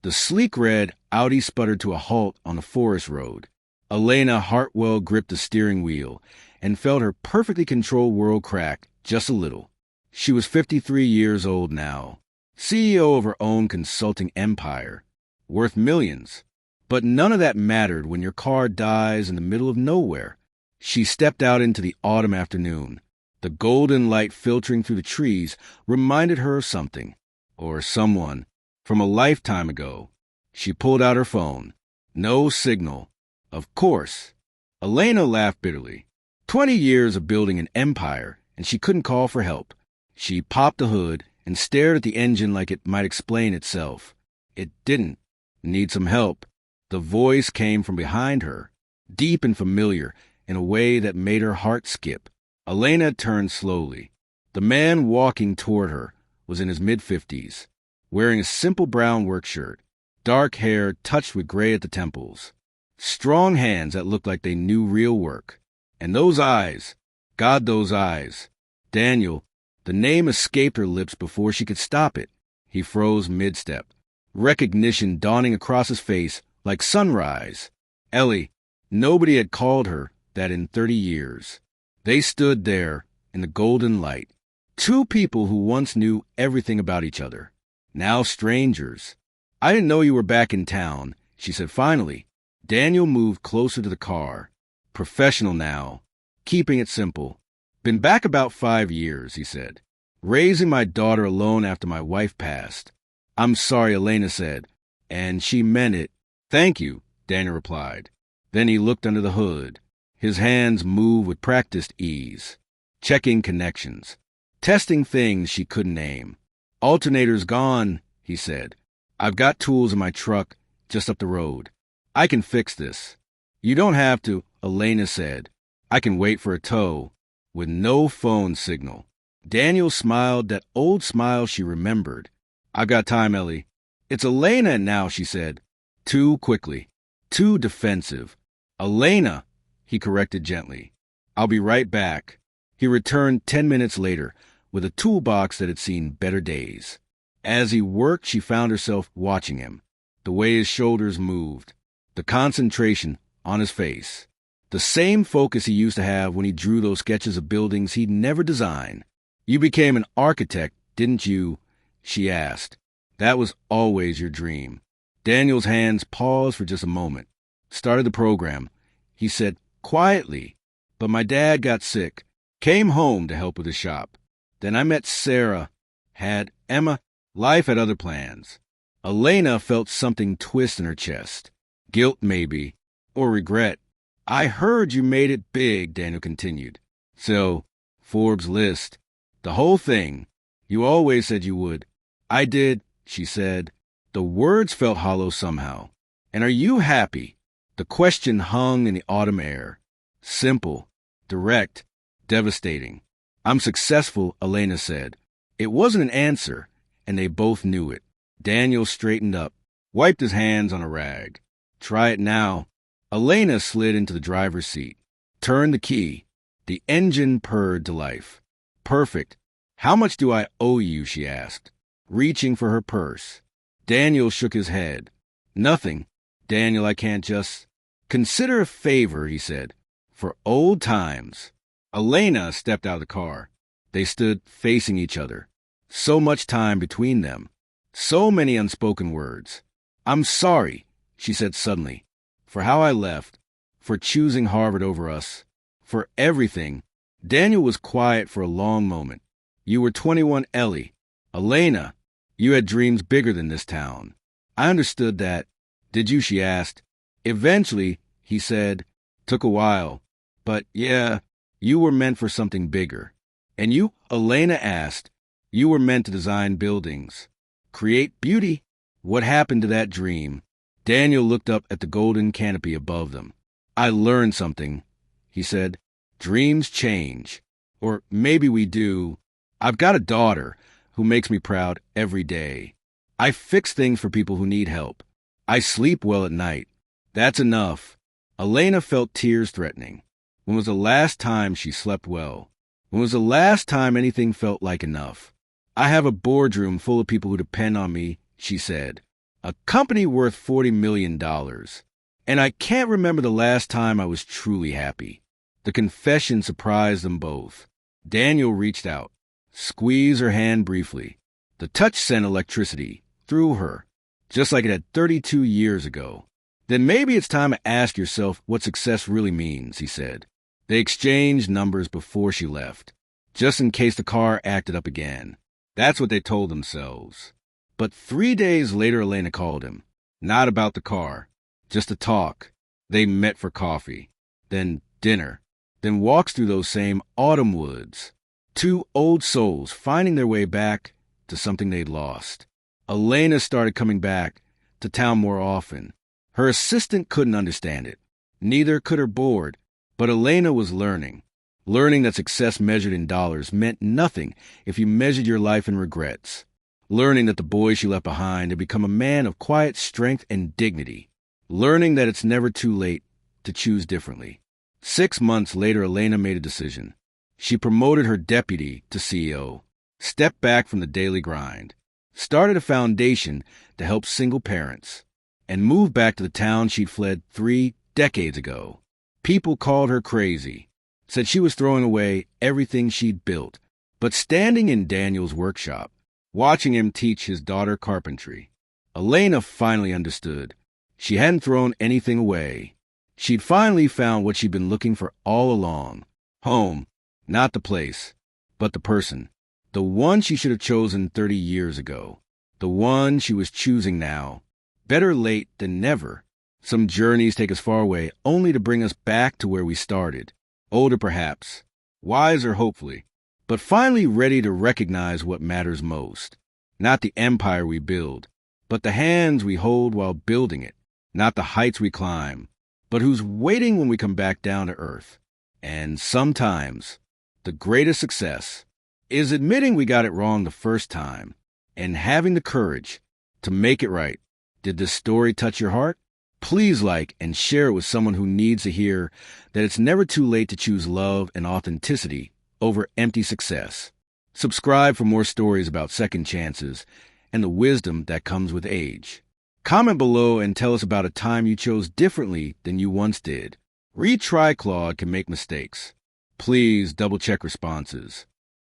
The sleek red Audi sputtered to a halt on a forest road. Elena Hartwell gripped the steering wheel and felt her perfectly controlled world crack just a little. She was 53 years old now, CEO of her own consulting empire, worth millions. But none of that mattered when your car dies in the middle of nowhere. She stepped out into the autumn afternoon. The golden light filtering through the trees reminded her of something, or someone, from a lifetime ago. She pulled out her phone. No signal. Of course. Elena laughed bitterly. 20 years of building an empire, and she couldn't call for help. She popped the hood and stared at the engine like it might explain itself. It didn't. Need some help. The voice came from behind her, deep and familiar, in a way that made her heart skip. Elena turned slowly. The man walking toward her was in his mid-50s, wearing a simple brown work shirt, dark hair touched with gray at the temples, strong hands that looked like they knew real work. And those eyes, God, those eyes. Daniel, the name escaped her lips before she could stop it. He froze mid-step, recognition dawning across his face like sunrise. Ellie, nobody had called her that in 30 years. They stood there in the golden light. Two people who once knew everything about each other, now strangers. I didn't know you were back in town, she said finally. Daniel moved closer to the car. Professional now, keeping it simple. Been back about 5 years, he said. Raising my daughter alone after my wife passed. I'm sorry, Elena said, and she meant it. Thank you, Daniel replied. Then he looked under the hood. His hands moved with practiced ease, checking connections, testing things she couldn't name. Alternator's gone, he said. I've got tools in my truck just up the road. I can fix this. You don't have to, Elena said. I can wait for a tow, with no phone signal. Daniel smiled, that old smile she remembered. I've got time, Ellie. It's Elena now, she said. Too quickly, too defensive. Elena, he corrected gently. I'll be right back. He returned 10 minutes later with a toolbox that had seen better days. As he worked, she found herself watching him, the way his shoulders moved, the concentration on his face, the same focus he used to have when he drew those sketches of buildings he'd never designed. You became an architect, didn't you? She asked. That was always your dream. Daniel's hands paused for just a moment. Started the program. He said, quietly, but my dad got sick, came home to help with the shop. Then I met Sarah, had Emma. Life had other plans. Elena felt something twist in her chest. Guilt, maybe, or regret. I heard you made it big, Daniel continued. So, Forbes list. The whole thing. You always said you would. I did, she said. The words felt hollow somehow. And are you happy? The question hung in the autumn air. Simple, direct, devastating. I'm successful, Elena said. It wasn't an answer, and they both knew it. Daniel straightened up, wiped his hands on a rag. Try it now. Elena slid into the driver's seat, turned the key. The engine purred to life. Perfect. How much do I owe you, she asked, reaching for her purse. Daniel shook his head. Nothing. Daniel, I can't just... Consider a favor, he said. For old times. Elena stepped out of the car. They stood facing each other. So much time between them. So many unspoken words. I'm sorry, she said suddenly, for how I left, for choosing Harvard over us, for everything. Daniel was quiet for a long moment. You were 21, Ellie. Elena, you had dreams bigger than this town. I understood that. Did you? She asked. Eventually, he said. Took a while. But yeah, you were meant for something bigger. And you? Elena asked. You were meant to design buildings. Create beauty. What happened to that dream? Daniel looked up at the golden canopy above them. I learned something, he said. Dreams change. Or maybe we do. I've got a daughter who makes me proud every day. I fix things for people who need help. I sleep well at night. That's enough. Elena felt tears threatening. When was the last time she slept well? When was the last time anything felt like enough? I have a boardroom full of people who depend on me, she said. A company worth $40 million. And I can't remember the last time I was truly happy. The confession surprised them both. Daniel reached out, squeezed her hand briefly. The touch sent electricity through her, just like it had 32 years ago. Then maybe it's time to ask yourself what success really means, he said. They exchanged numbers before she left, just in case the car acted up again. That's what they told themselves. But 3 days later, Elena called him. Not about the car, just to talk. They met for coffee, then dinner, then walks through those same autumn woods. Two old souls finding their way back to something they'd lost. Elena started coming back to town more often. Her assistant couldn't understand it. Neither could her board. But Elena was learning that success measured in dollars meant nothing if you measured your life in regrets. Learning that the boy she left behind had become a man of quiet strength and dignity. Learning that it's never too late to choose differently. 6 months later, Elena made a decision. She promoted her deputy to CEO, stepped back from the daily grind, started a foundation to help single parents, and moved back to the town she'd fled 3 decades ago. People called her crazy, said she was throwing away everything she'd built. But standing in Daniel's workshop, watching him teach his daughter carpentry, Elena finally understood. She hadn't thrown anything away. She'd finally found what she'd been looking for all along. Home, not the place, but the person. The one she should have chosen 30 years ago. The one she was choosing now. Better late than never. Some journeys take us far away, only to bring us back to where we started. Older perhaps, wiser hopefully, but finally ready to recognize what matters most. Not the empire we build, but the hands we hold while building it. Not the heights we climb, but who's waiting when we come back down to earth. And sometimes, the greatest success is admitting we got it wrong the first time and having the courage to make it right. Did this story touch your heart? Please like and share it with someone who needs to hear that it's never too late to choose love and authenticity over empty success. Subscribe for more stories about second chances and the wisdom that comes with age. Comment below and tell us about a time you chose differently than you once did. Retry Claude can make mistakes. Please double-check responses.